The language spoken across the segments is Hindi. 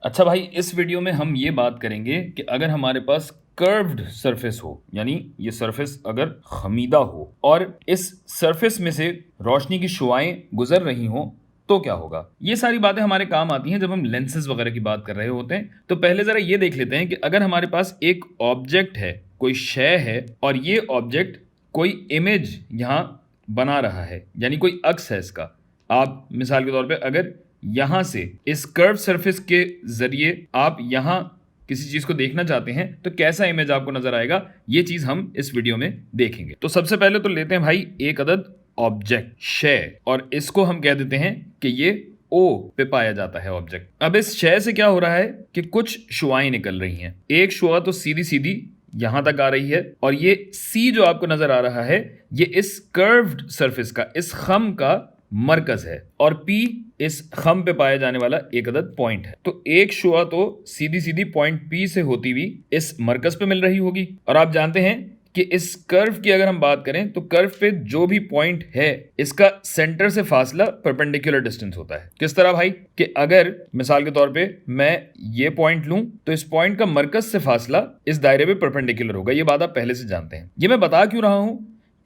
अच्छा भाई, इस वीडियो में हम ये बात करेंगे कि अगर हमारे पास कर्व्ड सरफेस हो, यानी ये सरफेस अगर खमीदा हो और इस सरफेस में से रोशनी की शुआएं गुजर रही हों तो क्या होगा। ये सारी बातें हमारे काम आती हैं जब हम लेंसेज वगैरह की बात कर रहे होते हैं। तो पहले जरा ये देख लेते हैं कि अगर हमारे पास एक ऑब्जेक्ट है, कोई शय है, और ये ऑब्जेक्ट कोई इमेज यहाँ बना रहा है, यानी कोई अक्स है इसका। आप मिसाल के तौर पे अगर यहां से इस कर्व सरफेस के जरिए आप यहां किसी चीज को देखना चाहते हैं तो कैसा इमेज आपको नजर आएगा, ये चीज हम इस वीडियो में देखेंगे। तो सबसे पहले तो लेते हैं भाई एक अदद ऑब्जेक्ट शय, और इसको हम कह देते हैं कि ये ओ पे पाया जाता है ऑब्जेक्ट। अब इस शय से क्या हो रहा है कि कुछ शुआएं निकल रही हैं। एक शुआ तो सीधी सीधी यहां तक आ रही है, और ये सी जो आपको नजर आ रहा है ये इस कर्व्ड सरफेस का, इस खम का मरकज है, और P इस खम पे पाया जाने वाला एक अदद पॉइंट है। तो एक शुआ तो सीधी सीधी पॉइंट P से होती हुई इस मरकज पे मिल रही होगी। और आप जानते हैं कि इस कर्व की अगर हम बात करें तो कर्व पे जो भी पॉइंट है इसका सेंटर से फासला परपेंडिकुलर डिस्टेंस होता है। किस तरह भाई, कि अगर मिसाल के तौर पे मैं ये पॉइंट लूं तो इस पॉइंट का मरकज से फासला इस दायरे पे परपेंडिकुलर होगा। ये बात आप पहले से जानते हैं। ये मैं बता क्यों रहा हूं,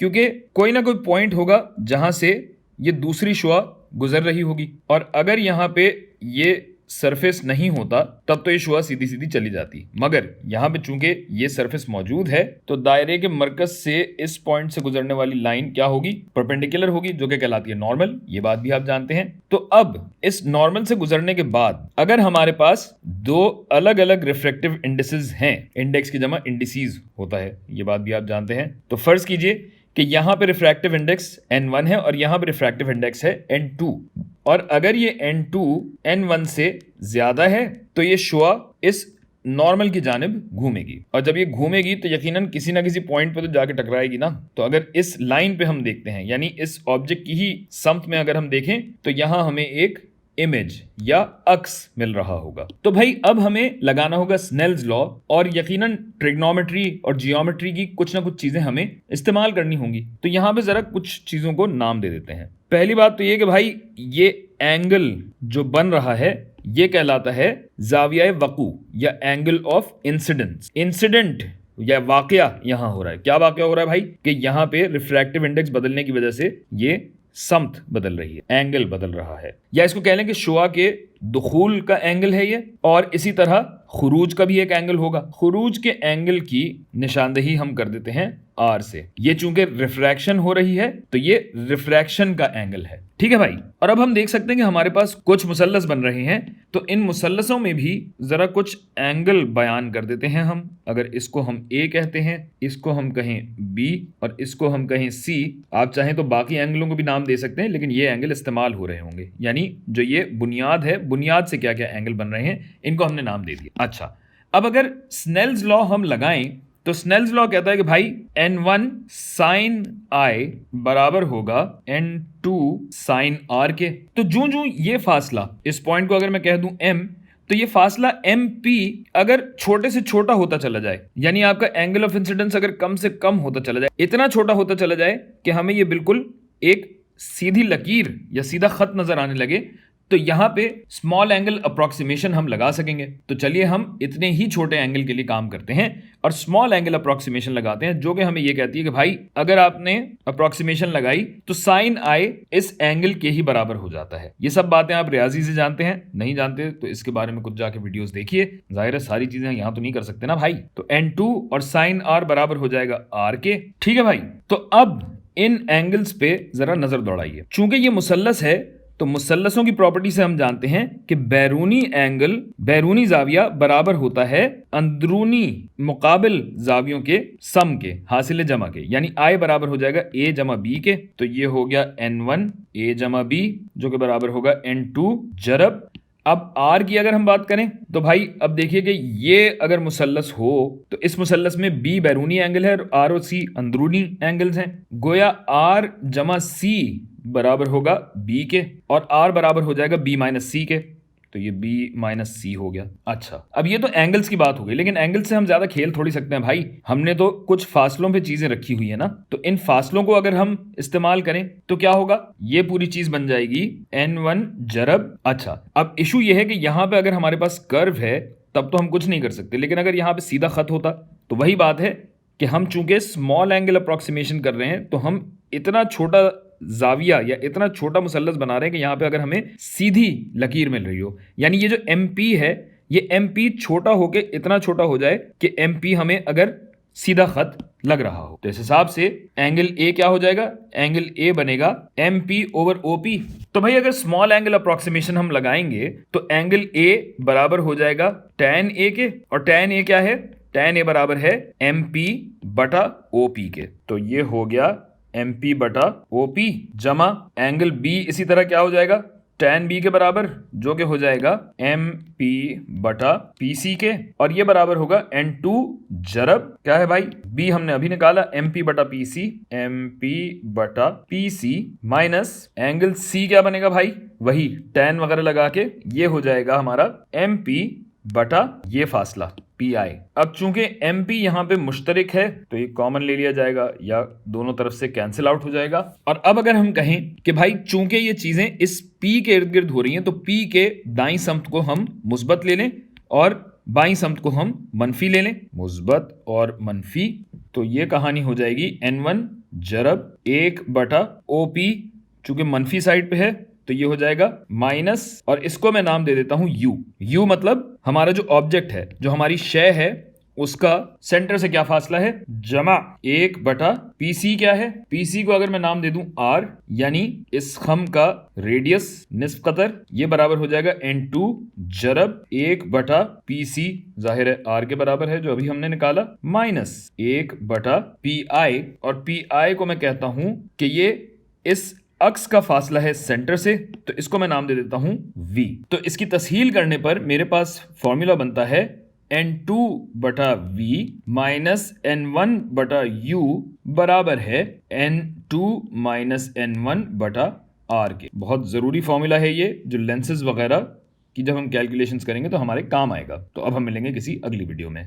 क्योंकि कोई ना कोई पॉइंट होगा जहां से ये दूसरी शुआ गुजर रही होगी, और अगर यहां पे ये सरफेस नहीं होता तब तो ये शुआ सीधी सीधी चली जाती। मगर यहां पे चूंकि ये सरफेस मौजूद है तो दायरे के मरकज से इस पॉइंट से गुजरने वाली लाइन क्या होगी, परपेंडिकुलर होगी, जो कि कहलाती है नॉर्मल। ये बात भी आप जानते हैं। तो अब इस नॉर्मल से गुजरने के बाद अगर हमारे पास दो अलग अलग रिफ्रैक्टिव इंडिसेस हैं, इंडेक्स की जमा इंडिसीज होता है, ये बात भी आप जानते हैं। तो फर्ज कीजिए कि यहां पे रिफ्रैक्टिव इंडेक्स n1 है और यहां पे रिफ्रैक्टिव इंडेक्स है n2, और अगर ये n2 n1 से ज्यादा है तो ये शुआ इस नॉर्मल की जानिब घूमेगी, और जब ये घूमेगी तो यकीनन किसी ना किसी पॉइंट पे तो जाके टकराएगी ना। तो अगर इस लाइन पे हम देखते हैं, यानी इस ऑब्जेक्ट की ही समत में अगर हम देखें तो यहां हमें एक इमेज या अक्स मिल रहा होगा। तो भाई अब हमें लगाना होगा स्नेल्स लॉ, और यकीनन ट्रिग्नोमेट्री और जियोमेट्री की कुछ ना कुछ चीजें हमें इस्तेमाल करनी होंगी। तो यहां पे जरा कुछ चीजों को नाम दे देते हैं। पहली बात तो ये कि भाई ये एंगल जो बन रहा है ये कहलाता है जाविया वकू या एंगल ऑफ इंसिडेंस। इंसिडेंट या वाकया यहां हो रहा है। क्या वाकया हो रहा है भाई, कि यहां पे रिफ्रैक्टिव इंडेक्स बदलने की वजह से ये समत बदल रही है, एंगल बदल रहा है, या इसको कह लें कि शुआ के दुखूल का एंगल है ये। और इसी तरह खुरूज का भी एक एंगल होगा। खुरूज के एंगल की निशानदेही हम कर देते हैं आर से। ये चूंकि रिफ्रैक्शन हो रही है तो ये रिफ्रैक्शन का एंगल है। ठीक है भाई। और अब हम देख सकते हैं कि हमारे पास कुछ मुसल्लस बन रहे हैं, तो इन मुसल्लसों में भी जरा कुछ एंगल बयान कर देते हैं हम। अगर इसको हम ए कहते हैं, इसको हम कहें बी, और इसको हम कहें सी। आप चाहें तो बाकी एंगलों को भी नाम दे सकते हैं, लेकिन ये एंगल इस्तेमाल हो रहे होंगे। यानी जो ये बुनियाद है, बुनियाद से क्या क्या एंगल बन रहे हैं, इनको हमने नाम दे दिया। अच्छा, अब अगर स्नेल्स लॉ हम लगाएं तो स्नेल्स लॉ कहता है कि भाई n1 साइन i बराबर होगा n2 साइन r के। तो जो ये फासला, इस पॉइंट को अगर मैं कह दूं m, तो ये फासला mp अगर छोटे से छोटा होता चला जाए, यानी आपका एंगल ऑफ इंसिडेंस अगर कम से कम होता चला जाए, इतना छोटा होता चला जाए कि हमें ये बिल्कुल एक सीधी लकीर या सीधा खत नजर आने लगे, तो यहां पे स्मॉल एंगल अप्रोक्सीमेशन हम लगा सकेंगे। तो चलिए हम इतने ही छोटे एंगल के लिए काम करते हैं और स्मॉल एंगल अप्रोक्सीमेशन लगाते हैं, जो कि हमें यह कहती है कि भाई अगर आपने अप्रोक्सीमेशन लगाई तो साइन आई इस एंगल के ही बराबर हो जाता है। ये सब बातें आप रियाजी से जानते हैं, नहीं जानते तो इसके बारे में कुछ जाके वीडियोस देखिए। जाहिर है सारी चीजें यहां तो नहीं कर सकते ना भाई। तो n2 और साइन r बराबर हो जाएगा r के। ठीक है भाई। तो अब इन एंगल्स पे जरा नजर दौड़ाइए। चूंकि ये मुसल्लस है तो मुसल्लसों की प्रॉपर्टी से हम जानते हैं कि बैरूनी एंगल, बैरूनी जाविया बराबर होता है अंदरूनी मुकाबिल जावियों के सम के, हासिल जमा के। यानी I बराबर हो जाएगा A जमा B के। तो ये हो गया n1 A जमा B, जो कि बराबर होगा n2 जरब। अब R की अगर हम बात करें तो भाई अब देखिए कि ये अगर मुसल्लस हो तो इस मुसल्लस में B बैरूनी एंगल है और R और C अंदरूनी एंगल्स हैं। गोया R जमा C बराबर होगा B के, और R बराबर हो जाएगा B माइनस C के। तो ये b माइनस सी हो गया। अच्छा, अब ये तो एंगल्स की बात हो गई, लेकिन एंगल से हम ज्यादा खेल थोड़ी सकते हैं भाई। हमने तो कुछ फासलों पे चीजें रखी हुई है ना, तो इन फासलों को अगर हम इस्तेमाल करें तो क्या होगा, ये पूरी चीज बन जाएगी n1 जरब। अच्छा, अब इशू ये है कि यहां पे अगर हमारे पास कर्व है तब तो हम कुछ नहीं कर सकते, लेकिन अगर यहां पे सीधा खत होता तो वही बात है कि हम चूंकि स्मॉल एंगल अप्रोक्सीमेशन कर रहे हैं तो हम इतना छोटा जाविया या इतना छोटा मुसल्लस बना रहे हैं कि यहाँ पे अगर हमें सीधी लकीर मिल रही हो, यानी ये जो एम पी है ये एम पी छोटा होके इतना छोटा हो जाए कि एम पी हमें अगर सीधा खत लग रहा हो। तो इस हिसाब से एंगल ए क्या हो जाएगा, एंगल ए बनेगा M P over O P. तो भाई अगर स्मॉल एंगल अप्रोक्सीमेशन हम लगाएंगे तो एंगल ए बराबर हो जाएगा tan ए के, और tan ए क्या है, tan ए बराबर है एम पी बटा ओ पी के। तो ये हो गया एम पी बटा ओ पी जमा एंगल बी इसी तरह क्या हो जाएगा tan बी के बराबर, जो कि हो जाएगा एम पी बटा पी सी के, और ये बराबर होगा n2 जरब क्या है भाई, b हमने अभी निकाला एम पी बटा पी सी, एम पी बटा P C minus angle c क्या बनेगा भाई, वही tan वगैरह लगा के ये हो जाएगा हमारा एम पी बटा ये फासला पी आई। अब चूंकि एम पी यहां पे मुश्तरिक है तो ये कॉमन ले लिया जाएगा या दोनों तरफ से कैंसिल आउट हो जाएगा। और अब अगर हम कहें कि भाई चूंकि ये चीजें इस पी के इर्द गिर्द हो रही हैं तो पी के दाईं समत को हम मुस्बत ले लें और बाईं समत को हम मनफी ले लें, मुस्बत और मनफी। तो ये कहानी हो जाएगी n1 जरब 1 बटा ओ पी, चूंकि मनफी साइड पे है तो ये हो जाएगा माइनस, और इसको मैं नाम दे देता हूं u। u मतलब हमारा जो ऑब्जेक्ट है, जो हमारी शय है, उसका सेंटर से क्या फासला है, जमा 1 बटा pc क्या है, pc को अगर मैं नाम दे दूं r, यानी इस खम का रेडियस निस्फ कतर, ये बराबर हो जाएगा n2 जरब 1 बटा pc, जाहिर है r के बराबर है जो अभी हमने निकाला, माइनस 1 बटा pi, और pi को मैं कहता हूं कि ये इस अक्स का फासला है सेंटर से, तो इसको मैं नाम दे देता हूं v। तो इसकी तस्हील करने पर मेरे पास फॉर्मूला बनता है n2 बटा v माइनस n1 बटा u बराबर है n2 माइनस n1 बटा r के। बहुत ज़रूरी फॉर्मूला है ये, जो लेंसेज वगैरह की जब हम कैलकुलेशंस करेंगे तो हमारे काम आएगा। तो अब हम मिलेंगे किसी अगली वीडियो में।